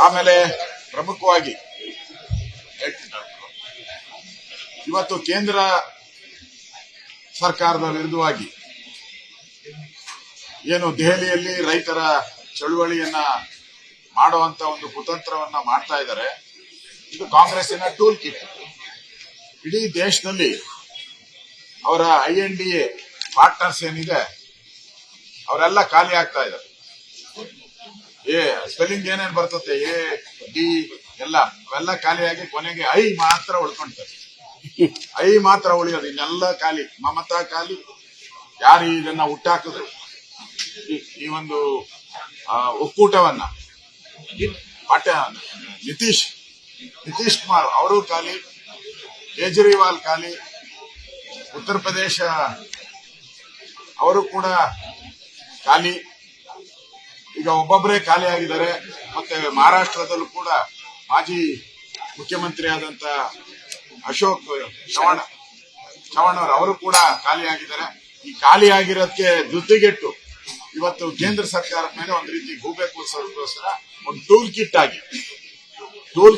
ಆಮೇಲೆ ಪ್ರಮುಖವಾಗಿ ಇವತ್ತು ಕೇಂದ್ರ ಸರ್ಕಾರದ ವಿರುದ್ಧವಾಗಿ ಏನು ದೆಹಲಿಯಲ್ಲಿ ರೈತರ ಚಳುವಳಿಯನ್ನ ಮಾಡುವಂತ ಒಂದು ಕುತಂತ್ರವನ್ನ ಮಾಡ್ತಾ ಇದ್ದಾರೆ. ಇದು ಕಾಂಗ್ರೆಸ್ಸಿನ ಟೂಲ್ ಕಿಟ್. ಇಡೀ ದೇಶದಲ್ಲಿ ಅವರ INDA ಪಾರ್ಟ್ನರ್ಸ್ ಏನಿದೆ ಅವರೆಲ್ಲ ಖಾಲಿ ಆಗ್ತಾ ಇದ್ದಾರೆ. ಸ್ಪೆಲ್ಲಿಂಗ್ ಏನೇನ್ ಬರ್ತದೆ A D ಎಲ್ಲ ಅವೆಲ್ಲ ಖಾಲಿಯಾಗಿ ಕೊನೆಗೆ I ಮಾತ್ರ ಉಳ್ಕೊಂತಾರೆ. I ಮಾತ್ರ ಉಳಿಯೋದು, ಇನ್ನೆಲ್ಲ ಖಾಲಿ. ಮಮತಾ ಖಾಲಿ. ಯಾರು ಇದನ್ನ ಹುಟ್ಟಾಕಿದ್ರು ಈ ಒಂದು ಒಕ್ಕೂಟವನ್ನ, ನಿತೀಶ್ ಕುಮಾರ್ ಅವರು ಖಾಲಿ, ಕೇಜ್ರಿವಾಲ್ ಖಾಲಿ, ಉತ್ತರ ಪ್ರದೇಶ ಅವರು ಕೂಡ ಖಾಲಿ. ಈಗ ಒಬ್ಬೊಬ್ಬರೇ ಖಾಲಿ ಆಗಿದ್ದಾರೆ. ಮತ್ತೆ ಮಹಾರಾಷ್ಟ್ರದಲ್ಲೂ ಕೂಡ ಮಾಜಿ ಮುಖ್ಯಮಂತ್ರಿ ಆದಂತ ಅಶೋಕ್ ಚವಾಣ್ ಅವರು ಕೂಡ ಖಾಲಿ ಆಗಿದ್ದಾರೆ. ಈ ಖಾಲಿ ಆಗಿರೋದಕ್ಕೆ ಧೃತಿಗೆಟ್ಟು ಇವತ್ತು ಕೇಂದ್ರ ಸರ್ಕಾರದ ಮೇಲೆ ಒಂದು ರೀತಿ ಗೂಬೆ ಕೂರಿಸೋದಕ್ಕೋಸ್ಕರ ಒಂದು ಟೂಲ್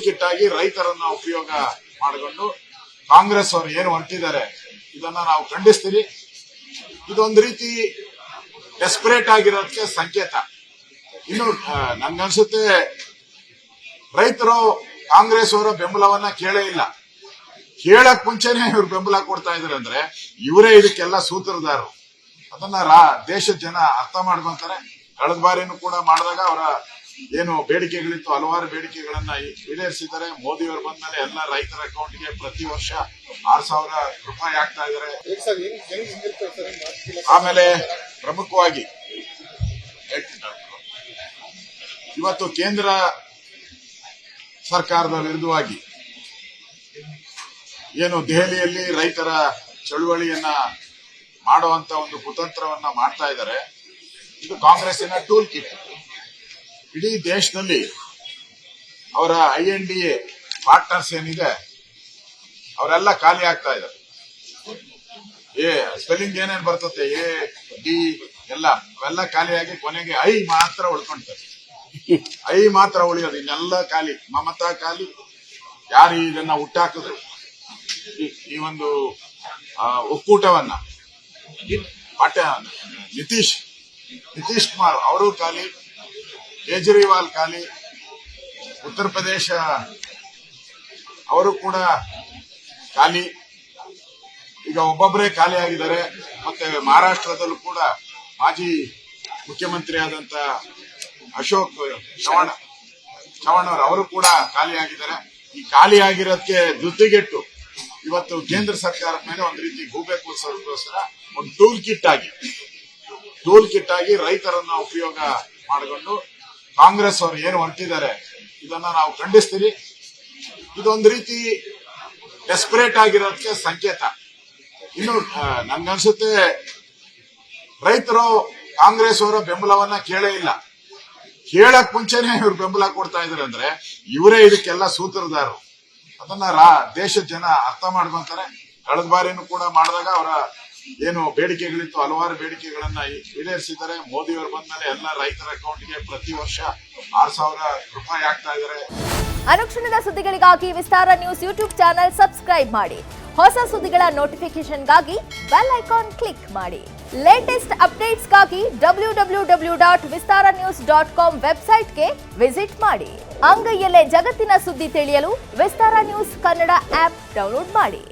ಕಿಟ್ ಆಗಿ ರೈತರನ್ನ ಉಪಯೋಗ ಮಾಡಿಕೊಂಡು ಕಾಂಗ್ರೆಸ್ ಅವರು ಏನು ಹೊರಟಿದ್ದಾರೆ ಇದನ್ನ ನಾವು ಖಂಡಿಸ್ತೀವಿ. ಇದೊಂದು ರೀತಿ ಡೆಸ್ಪರೇಟ್ ಆಗಿರೋದಕ್ಕೆ ಸಂಕೇತ. ಇನ್ನು ನನ್ಗನ್ಸುತ್ತೆ ರೈತರು ಕಾಂಗ್ರೆಸ್ ಅವರ ಬೆಂಬಲವನ್ನ ಕೇಳೇ ಇಲ್ಲ. ಕೇಳಕ್ ಮುಂಚೆನೆ ಇವ್ರು ಬೆಂಬಲ ಕೊಡ್ತಾ ಇದಾರೆ ಅಂದ್ರೆ ಇವರೇ ಇದಕ್ಕೆಲ್ಲ ಸೂತ್ರಧಾರರು. ಅದನ್ನ ದೇಶದ ಜನ ಅರ್ಥ ಮಾಡ್ಕೊಂತಾರೆ. ಕಳೆದ ಬಾರಿನೂ ಕೂಡ ಮಾಡಿದಾಗ ಅವರ ಏನು ಬೇಡಿಕೆಗಳಿತ್ತು, ಹಲವಾರು ಬೇಡಿಕೆಗಳನ್ನ ಈಡೇರಿಸಿದ್ದಾರೆ. ಮೋದಿ ಅವರು ಬಂದ್ಮೇಲೆ ಎಲ್ಲ ರೈತರ ಅಕೌಂಟ್ಗೆ ಪ್ರತಿ ವರ್ಷ 6,000 ರೂಪಾಯಿ ಆಗ್ತಾ ಇದ್ದಾರೆ. ಆಮೇಲೆ ಪ್ರಮುಖವಾಗಿ ಇವತ್ತು ಕೇಂದ್ರ ಸರ್ಕಾರದ ವಿರುದ್ಧವಾಗಿ ಏನು ದೆಹಲಿಯಲ್ಲಿ ರೈತರ ಚಳುವಳಿಯನ್ನ ಮಾಡುವಂತ ಒಂದು ಕುತಂತ್ರವನ್ನ ಮಾಡ್ತಾ ಇದ್ದಾರೆ. ಇದು ಕಾಂಗ್ರೆಸ್ಸಿನ ಟೂಲ್ ಕಿಟ್. ಇಡೀ ದೇಶದಲ್ಲಿ ಅವರ INDA ಪಾರ್ಟ್ನರ್ಸ್ ಏನಿದೆ ಅವರೆಲ್ಲ ಖಾಲಿ ಆಗ್ತಾ ಇದ್ದಾರೆ. ಸ್ಪೆಲ್ಲಿಂಗ್ ಏನೇನ್ ಬರ್ತದೆ A D ಎಲ್ಲ ಅವೆಲ್ಲ ಖಾಲಿಯಾಗಿ ಕೊನೆಗೆ I ಮಾತ್ರ ಉಳ್ಕೊಂತಾರೆ. I ಮಾತ್ರ ಉಳಿಯೋದು, ಇನ್ನೆಲ್ಲ ಖಾಲಿ. ಮಮತಾ ಖಾಲಿ. ಯಾರು ಇದನ್ನ ಹುಟ್ಟಾಕಿದ್ರು ಈ ಒಂದು ಒಕ್ಕೂಟವನ್ನ, ನಿತೀಶ್ ಕುಮಾರ್ ಅವರು ಖಾಲಿ, ಕೇಜ್ರಿವಾಲ್ ಖಾಲಿ, ಉತ್ತರ ಪ್ರದೇಶ ಅವರು ಕೂಡ ಖಾಲಿ. ಈಗ ಒಬ್ಬೊಬ್ಬರೇ ಖಾಲಿ ಆಗಿದ್ದಾರೆ. ಮತ್ತೆ ಮಹಾರಾಷ್ಟ್ರದಲ್ಲೂ ಕೂಡ ಮಾಜಿ ಮುಖ್ಯಮಂತ್ರಿ ಆದಂತ ಅಶೋಕ್ ಚವಾಣ್ ಅವರು ಕೂಡ ಖಾಲಿ ಆಗಿದ್ದಾರೆ. ಈ ಖಾಲಿ ಆಗಿರೋದಕ್ಕೆ ಧೃತಿಗೆಟ್ಟು ಇವತ್ತು ಕೇಂದ್ರ ಸರ್ಕಾರದ ಮೇಲೆ ಒಂದು ರೀತಿ ಗೂಬೆ ಕೂರಿಸೋದಕ್ಕೋಸ್ಕರ ಒಂದು ಟೂಲ್ ಕಿಟ್ ಆಗಿ ರೈತರನ್ನ ಉಪಯೋಗ ಮಾಡಿಕೊಂಡು ಕಾಂಗ್ರೆಸ್ ಅವರು ಏನು ಹೊರಟಿದ್ದಾರೆ ಇದನ್ನ ನಾವು ಖಂಡಿಸ್ತೀವಿ. ಇದೊಂದು ರೀತಿ ಡೆಸ್ಪರೇಟ್ ಆಗಿರೋದಕ್ಕೆ ಸಂಕೇತ. ಇನ್ನು ನನ್ಗನ್ಸುತ್ತೆ ರೈತರು ಕಾಂಗ್ರೆಸ್ ಅವರ ಬೆಂಬಲವನ್ನ ಕೇಳೇ ಇಲ್ಲ. ಕೇಳಕ್ ಮುಂಚೆನೆ ಇವ್ರು ಬೆಂಬಲ ಕೊಡ್ತಾ ಇದಾರೆ ಅಂದ್ರೆ ಇವರೇ ಇದಕ್ಕೆಲ್ಲ ಸೂತ್ರಧಾರರು. ಅದನ್ನ ದೇಶದ ಜನ ಅರ್ಥ ಮಾಡ್ಕೊಂತಾರೆ. ಕಳೆದ ಬಾರಿನೂ ಕೂಡ ಮಾಡಿದಾಗ ಅವರ ಏನು ಬೇಡಿಕೆಗಳಿತ್ತು, ಹಲವಾರು ಬೇಡಿಕೆಗಳನ್ನ ಈಡೇರಿಸಿದ್ದಾರೆ. ಮೋದಿ ಅವರು ಬಂದ್ಮೇಲೆ ಎಲ್ಲ ರೈತರ ಅಕೌಂಟ್ಗೆ ಪ್ರತಿ ವರ್ಷ 6,000 ರೂಪಾಯಿ ಆಗ್ತಾ ಇದ್ದಾರೆ. ಅನುಕ್ಷಣದ ಸುದ್ದಿಗಳಿಗಾಗಿ ವಿಸ್ತಾರ ನ್ಯೂಸ್ ಯೂಟ್ಯೂಬ್ ಚಾನೆಲ್ ಸಬ್ಸ್ಕ್ರೈಬ್ ಮಾಡಿ. ಹೊಸ ಸುದ್ದಿಗಳ ನೋಟಿಫಿಕೇಶನ್ಗಾಗಿ ಬೆಲ್ ಐಕಾನ್ ಕ್ಲಿಕ್ ಮಾಡಿ. ಲೇಟೆಸ್ಟ್ ಅಪ್ಡೇಟ್ಸ್ಗಾಗಿ www.vistaranews.com ವೆಬ್ಸೈಟ್ಗೆ ವಿಸಿಟ್ ಮಾಡಿ. ಅಂಗೈಯಲ್ಲೇ ಜಗತ್ತಿನ ಸುದ್ದಿ ತಿಳಿಯಲು ವಿಸ್ತಾರ ನ್ಯೂಸ್ ಕನ್ನಡ ಆಪ್ ಡೌನ್ಲೋಡ್ ಮಾಡಿ.